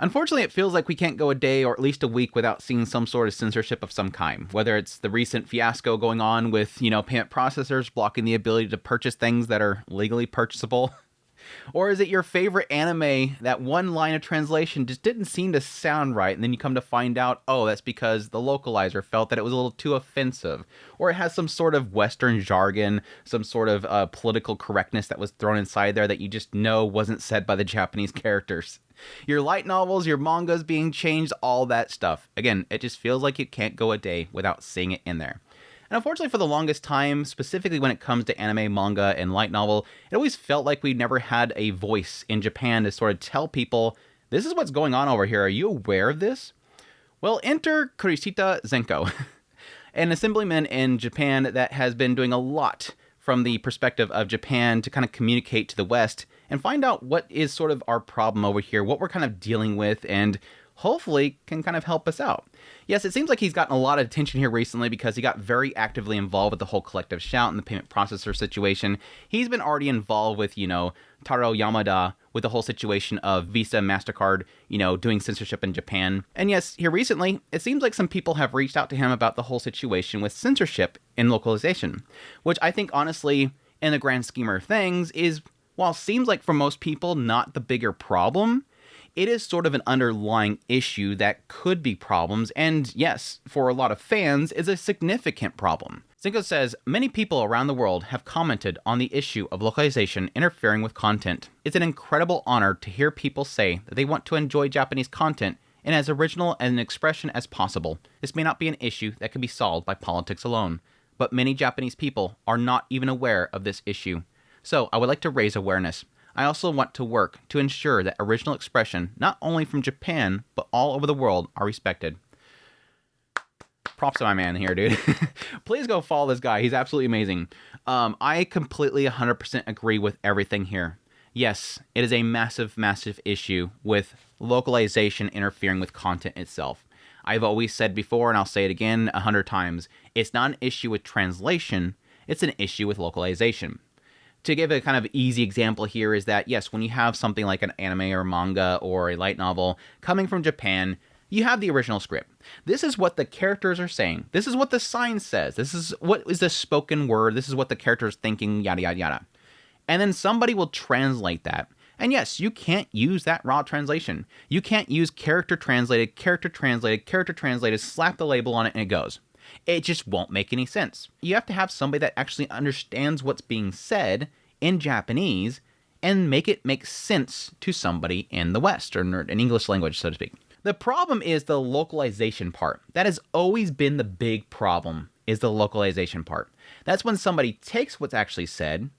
Unfortunately, it feels like we can't go a day or at least a week without seeing some sort of censorship of some kind, whether it's the recent fiasco going on with, payment processors blocking the ability to purchase things that are legally purchasable. Or is it your favorite anime that one line of translation just didn't seem to sound right, and then you come to find out, oh, that's because the localizer felt that it was a little too offensive, or it has some sort of Western jargon, some sort of political correctness that was thrown inside there that you just know wasn't said by the Japanese characters. Your light novels, your mangas being changed, all that stuff. Again, it just feels like you can't go a day without seeing it in there. And unfortunately, for the longest time, specifically when it comes to anime, manga, and light novel, it always felt like we never had a voice in Japan to sort of tell people, this is what's going on over here. Are you aware of this? Well, enter Kurishita Zenko, an assemblyman in Japan that has been doing a lot from the perspective of Japan to kind of communicate to the West and find out what is sort of our problem over here, what we're kind of dealing with, and hopefully can kind of help us out. Yes, it seems like he's gotten a lot of attention here recently because he got very actively involved with the whole collective shout and the payment processor situation. He's been already involved with, Taro Yamada with the whole situation of Visa, MasterCard, doing censorship in Japan. And yes, here recently, it seems like some people have reached out to him about the whole situation with censorship in localization, which I think honestly, in the grand scheme of things, is, while seems like for most people not the bigger problem, it is sort of an underlying issue that could be problems, and yes, for a lot of fans, is a significant problem. Zenko says, many people around the world have commented on the issue of localization interfering with content. It's an incredible honor to hear people say that they want to enjoy Japanese content in as original an expression as possible. This may not be an issue that can be solved by politics alone, but many Japanese people are not even aware of this issue. So I would like to raise awareness. I also want to work to ensure that original expression, not only from Japan, but all over the world, are respected. Props to my man here, dude. Please go follow this guy. He's absolutely amazing. I completely 100% agree with everything here. Yes, it is a massive, massive issue with localization interfering with content itself. I've always said before, and I'll say it again 100 times, it's not an issue with translation, it's an issue with localization. To give a kind of easy example here is that, yes, when you have something like an anime or manga or a light novel coming from Japan, you have the original script. This is what the characters are saying. This is what the sign says. This is what is the spoken word. This is what the character is thinking, yada, yada, yada. And then somebody will translate that. And yes, you can't use that raw translation. You can't use character translated, slap the label on it, and it goes. It just won't make any sense. You have to have somebody that actually understands what's being said in Japanese and make it make sense to somebody in the West, or in English language, so to speak. The problem is the localization part. That has always been the big problem, is the localization part. That's when somebody takes what's actually said,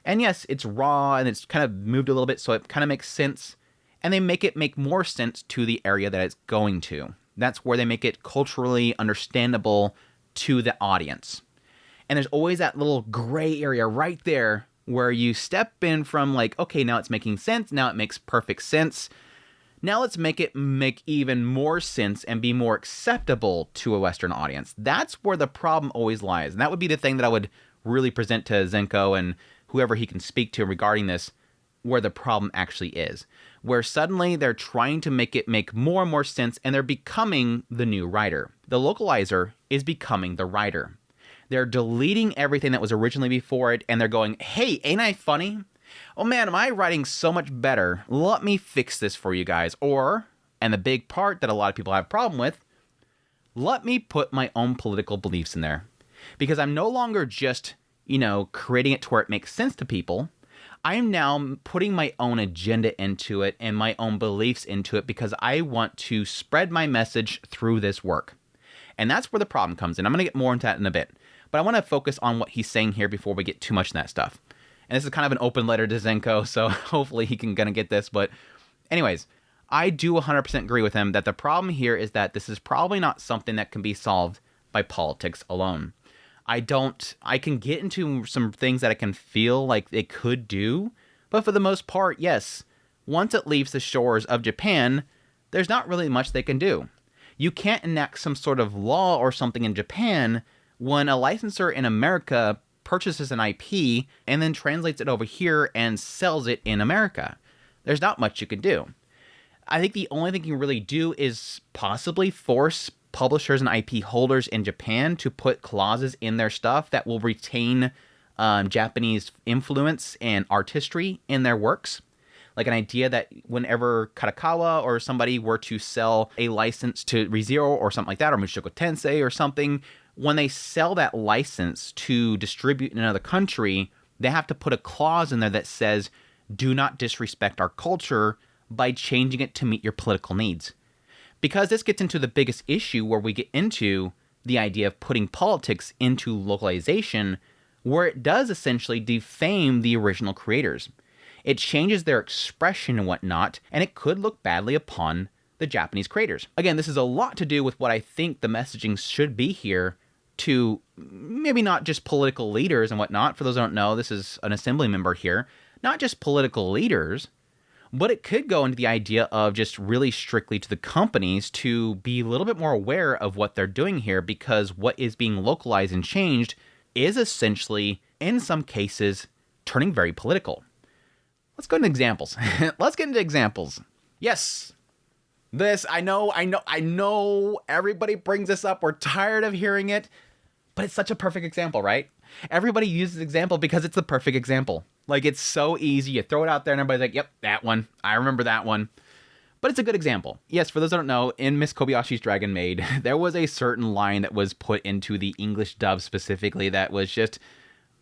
and yes, it's raw and it's kind of moved a little bit so it kind of makes sense, and they make it make more sense to the area that it's going to. That's where they make it culturally understandable to the audience. And there's always that little gray area right there where you step in from like, okay, now it's making sense. Now it makes perfect sense. Now let's make it make even more sense and be more acceptable to a Western audience. That's where the problem always lies. And that would be the thing that I would really present to Zenko and whoever he can speak to regarding this, where the problem actually is. Where suddenly they're trying to make it make more and more sense, and they're becoming the new writer. The localizer is becoming the writer. They're deleting everything that was originally before it, and they're going, hey, ain't I funny? Oh man, am I writing so much better? Let me fix this for you guys. Or, and the big part that a lot of people have a problem with, let me put my own political beliefs in there. Because I'm no longer just, creating it to where it makes sense to people. I am now putting my own agenda into it and my own beliefs into it because I want to spread my message through this work. And that's where the problem comes in. I'm going to get more into that in a bit. But I want to focus on what he's saying here before we get too much in that stuff. And this is kind of an open letter to Zenko, so hopefully he can get this. But anyways, I do 100% agree with him that the problem here is that this is probably not something that can be solved by politics alone. I can get into some things that I can feel like it could do, but for the most part, yes, once it leaves the shores of Japan, there's not really much they can do. You can't enact some sort of law or something in Japan when a licensor in America purchases an IP and then translates it over here and sells it in America. There's not much you can do. I think the only thing you can really do is possibly force publishers and IP holders in Japan to put clauses in their stuff that will retain Japanese influence and artistry in their works. Like an idea that whenever Kadokawa or somebody were to sell a license to ReZero or something like that, or Mushoku Tensei or something, when they sell that license to distribute in another country, they have to put a clause in there that says, do not disrespect our culture by changing it to meet your political needs. Because this gets into the biggest issue where we get into the idea of putting politics into localization, where it does essentially defame the original creators. It changes their expression and whatnot, and it could look badly upon the Japanese creators. Again, this is a lot to do with what I think the messaging should be here to maybe not just political leaders and whatnot. For those who don't know, this is an assembly member here. Not just political leaders, but it could go into the idea of just really strictly to the companies to be a little bit more aware of what they're doing here, because what is being localized and changed is essentially, in some cases, turning very political. Let's go into examples. Let's get into examples. Yes. This, I know, everybody brings this up. We're tired of hearing it, but it's such a perfect example, right? Everybody uses example because it's the perfect example. Like, it's so easy. You throw it out there and everybody's like, yep, that one. I remember that one. But it's a good example. Yes, for those that don't know, in Miss Kobayashi's Dragon Maid, there was a certain line that was put into the English dub specifically that was just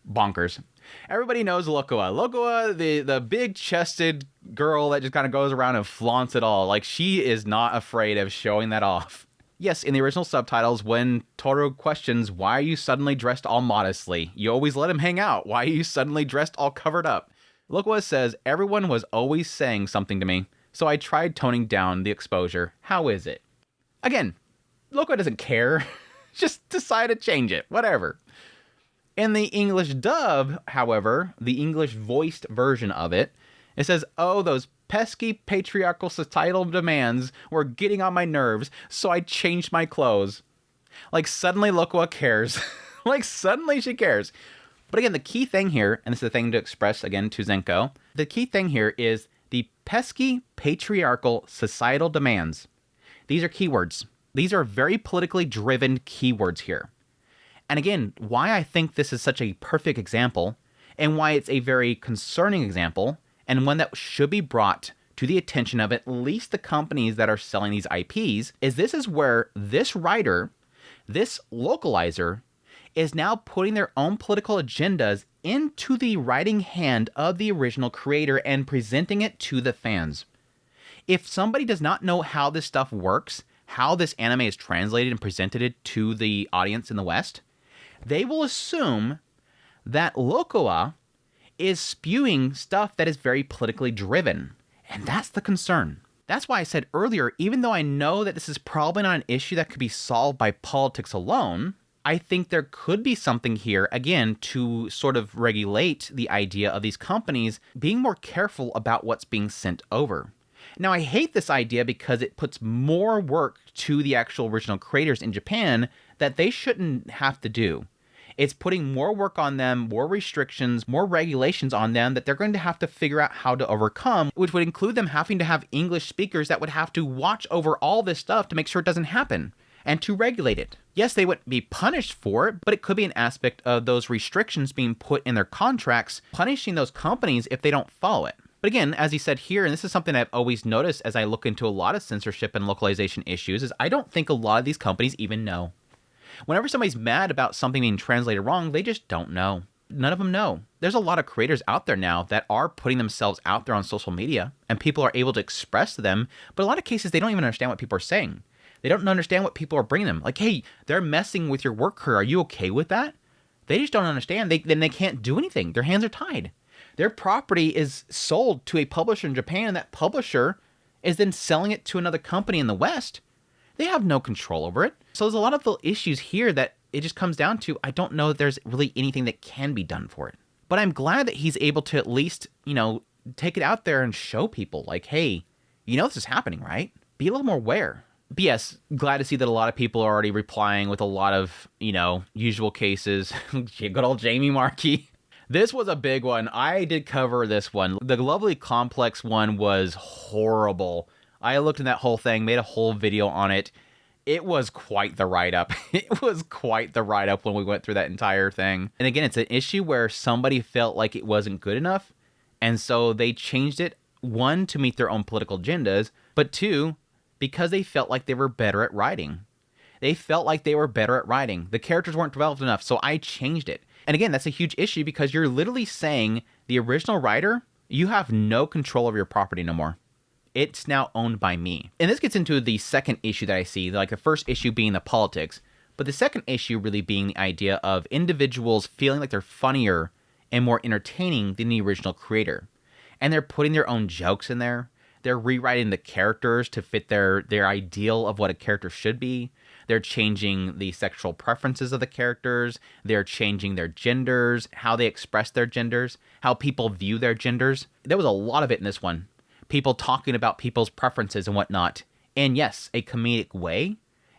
bonkers. Everybody knows Lokoa. Lokoa, the big-chested girl that just kind of goes around and flaunts it all. Like, she is not afraid of showing that off. Yes, in the original subtitles, when Toru questions, why are you suddenly dressed all modestly? You always let him hang out. Why are you suddenly dressed all covered up? Lokoa says, everyone was always saying something to me, so I tried toning down the exposure. How is it? Again, Lokoa doesn't care. Just decide to change it. Whatever. In the English dub, however, the English voiced version of it, it says, oh, those pesky patriarchal societal demands were getting on my nerves, so I changed my clothes. Like, suddenly Lokoa cares. Like, suddenly she cares. But again, the key thing here, and this is the thing to express again to Zenko, the key thing here is the pesky patriarchal societal demands. These are keywords. These are very politically driven keywords here. And again, why I think this is such a perfect example, and why it's a very concerning example, and one that should be brought to the attention of at least the companies that are selling these IPs, is this is where this writer, this localizer, is now putting their own political agendas into the writing hand of the original creator and presenting it to the fans. If somebody does not know how this stuff works, how this anime is translated and presented it to the audience in the West, they will assume that Lokoa is spewing stuff that is very politically driven. And that's the concern. That's why I said earlier, even though I know that this is probably not an issue that could be solved by politics alone, I think there could be something here, again, to sort of regulate the idea of these companies being more careful about what's being sent over. Now, I hate this idea because it puts more work to the actual original creators in Japan that they shouldn't have to do. It's putting more work on them, more restrictions, more regulations on them that they're going to have to figure out how to overcome, which would include them having to have English speakers that would have to watch over all this stuff to make sure it doesn't happen and to regulate it. Yes, they wouldn't be punished for it, but it could be an aspect of those restrictions being put in their contracts, punishing those companies if they don't follow it. But again, as he said here, and this is something I've always noticed as I look into a lot of censorship and localization issues, is I don't think a lot of these companies even know. Whenever somebody's mad about something being translated wrong, they just don't know. None of them know. There's a lot of creators out there now that are putting themselves out there on social media, and people are able to express to them, but a lot of cases they don't even understand what people are saying. They don't understand what people are bringing them. Like, hey, they're messing with your work career. Are you okay with that? They just don't understand. Then they can't do anything. Their hands are tied. Their property is sold to a publisher in Japan, and that publisher is then selling it to another company in the West. They have no control over it. So there's a lot of little issues here that it just comes down to, I don't know that there's really anything that can be done for it. But I'm glad that he's able to at least, take it out there and show people, like, hey, this is happening, right? Be a little more aware. But yes, glad to see that a lot of people are already replying with a lot of, usual cases. Good old Jamie Markey. This was a big one. I did cover this one. The Lovely Complex one was horrible. I looked in that whole thing, made a whole video on it. It was quite the write-up. It was quite the write-up when we went through that entire thing. And again, it's an issue where somebody felt like it wasn't good enough, and so they changed it, one, to meet their own political agendas, but two, because they felt like they were better at writing. They felt like they were better at writing. The characters weren't developed enough, so I changed it. And again, that's a huge issue because you're literally saying the original writer, you have no control over your property no more. It's now owned by me. And this gets into the second issue that I see, like the first issue being the politics, but the second issue really being the idea of individuals feeling like they're funnier and more entertaining than the original creator. And they're putting their own jokes in there. They're rewriting the characters to fit their ideal of what a character should be. They're changing the sexual preferences of the characters. They're changing their genders, how they express their genders, how people view their genders. There was a lot of it in this one. People talking about people's preferences and whatnot. And yes, a comedic way.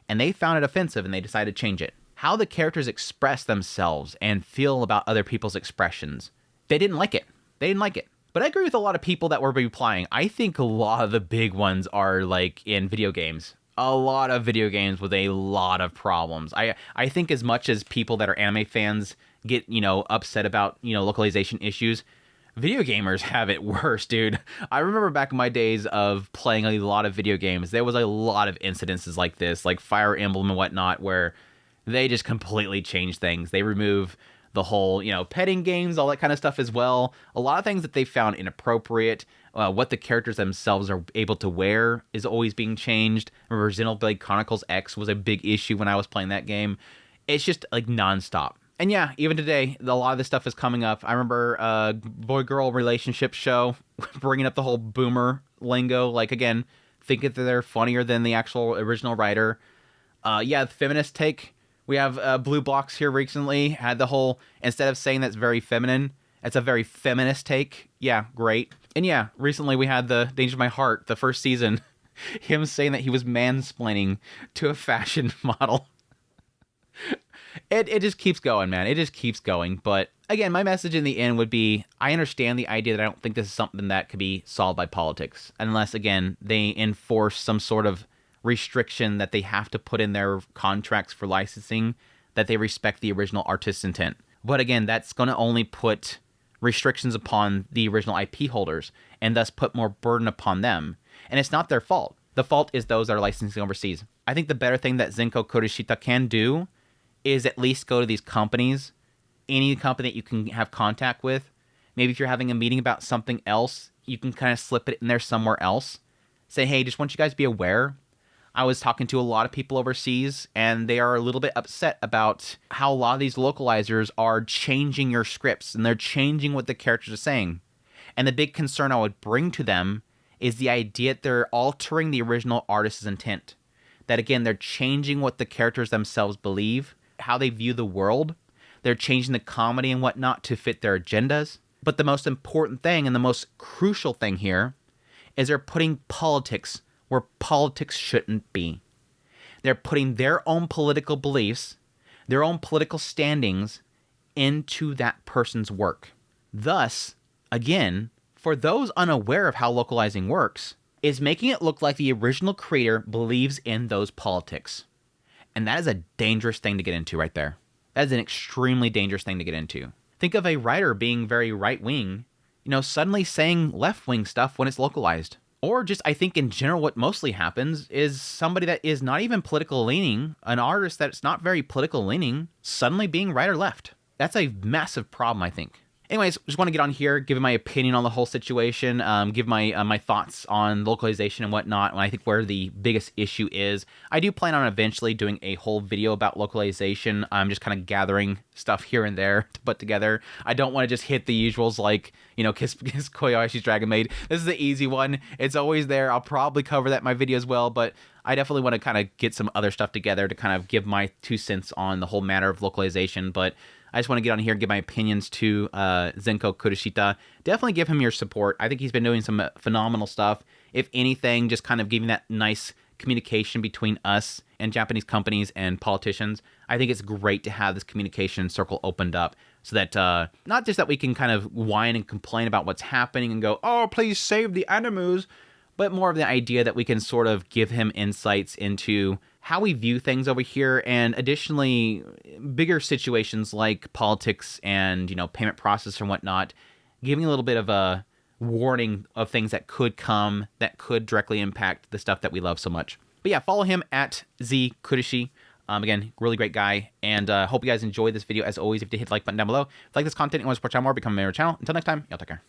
And they found it offensive and they decided to change it. How the characters express themselves and feel about other people's expressions. They didn't like it. They didn't like it. But I agree with a lot of people that were replying. I think a lot of the big ones are like in video games. A lot of video games with a lot of problems. I think as much as people that are anime fans get, upset about, localization issues, video gamers have it worse, dude. I remember back in my days of playing a lot of video games, there was a lot of incidences like this, like Fire Emblem and whatnot, where they just completely change things. They remove the whole, petting games, all that kind of stuff as well. A lot of things that they found inappropriate. What the characters themselves are able to wear is always being changed. Remember, Xenoblade Chronicles X was a big issue when I was playing that game. It's just like nonstop. And yeah, even today, a lot of this stuff is coming up. I remember boy-girl relationship show bringing up the whole boomer lingo. Like, again, thinking that they're funnier than the actual original writer. The feminist take. We have Blue Box here recently had the whole, instead of saying that's very feminine, it's a very feminist take. Yeah, great. And yeah, recently we had the Danger of My Heart, the first season, him saying that he was mansplaining to a fashion model. It just keeps going, man. It just keeps going. But again, my message in the end would be, I understand the idea that I don't think this is something that could be solved by politics. Unless, again, they enforce some sort of restriction that they have to put in their contracts for licensing, that they respect the original artist's intent. But again, that's going to only put restrictions upon the original IP holders and thus put more burden upon them. And it's not their fault. The fault is those that are licensing overseas. I think the better thing that Zenko Kurishita can do is at least go to these companies, any company that you can have contact with. Maybe if you're having a meeting about something else, you can kind of slip it in there somewhere else. Say, hey, just want you guys to be aware. I was talking to a lot of people overseas, and they are a little bit upset about how a lot of these localizers are changing your scripts, and they're changing what the characters are saying. And the big concern I would bring to them is the idea that they're altering the original artist's intent. That, again, they're changing what the characters themselves believe, how they view the world. They're changing the comedy and whatnot to fit their agendas. But the most important thing and the most crucial thing here is they're putting politics where politics shouldn't be. They're putting their own political beliefs, their own political standings into that person's work. Thus, again, for those unaware of how localizing works, is making it look like the original creator believes in those politics. And that is a dangerous thing to get into right there. That is an extremely dangerous thing to get into. Think of a writer being very right-wing, suddenly saying left-wing stuff when it's localized. Or just, I think in general, what mostly happens is somebody that is not even political leaning, an artist that's not very political leaning, suddenly being right or left. That's a massive problem, I think. Anyways, just want to get on here, give my opinion on the whole situation, give my thoughts on localization and whatnot, and I think where the biggest issue is. I do plan on eventually doing a whole video about localization. I'm just kind of gathering stuff here and there to put together. I don't want to just hit the usuals like, Kiss Koyoshi's Dragon Maid. This is the easy one. It's always there. I'll probably cover that in my video as well, but I definitely want to kind of get some other stuff together to kind of give my 2 cents on the whole matter of localization, but I just want to get on here and give my opinions to Zenko Kurishita. Definitely give him your support. I think he's been doing some phenomenal stuff. If anything, just kind of giving that nice communication between us and Japanese companies and politicians. I think it's great to have this communication circle opened up so that not just that we can kind of whine and complain about what's happening and go, oh, please save the animus, but more of the idea that we can sort of give him insights into how we view things over here, and additionally, bigger situations like politics and, payment process and whatnot, giving a little bit of a warning of things that could come that could directly impact the stuff that we love so much. But yeah, follow him at Kurishi. Again, really great guy, and hope you guys enjoyed this video. As always, if you hit the like button down below. If you like this content and want to support channel more, become a member of the channel. Until next time, y'all take care.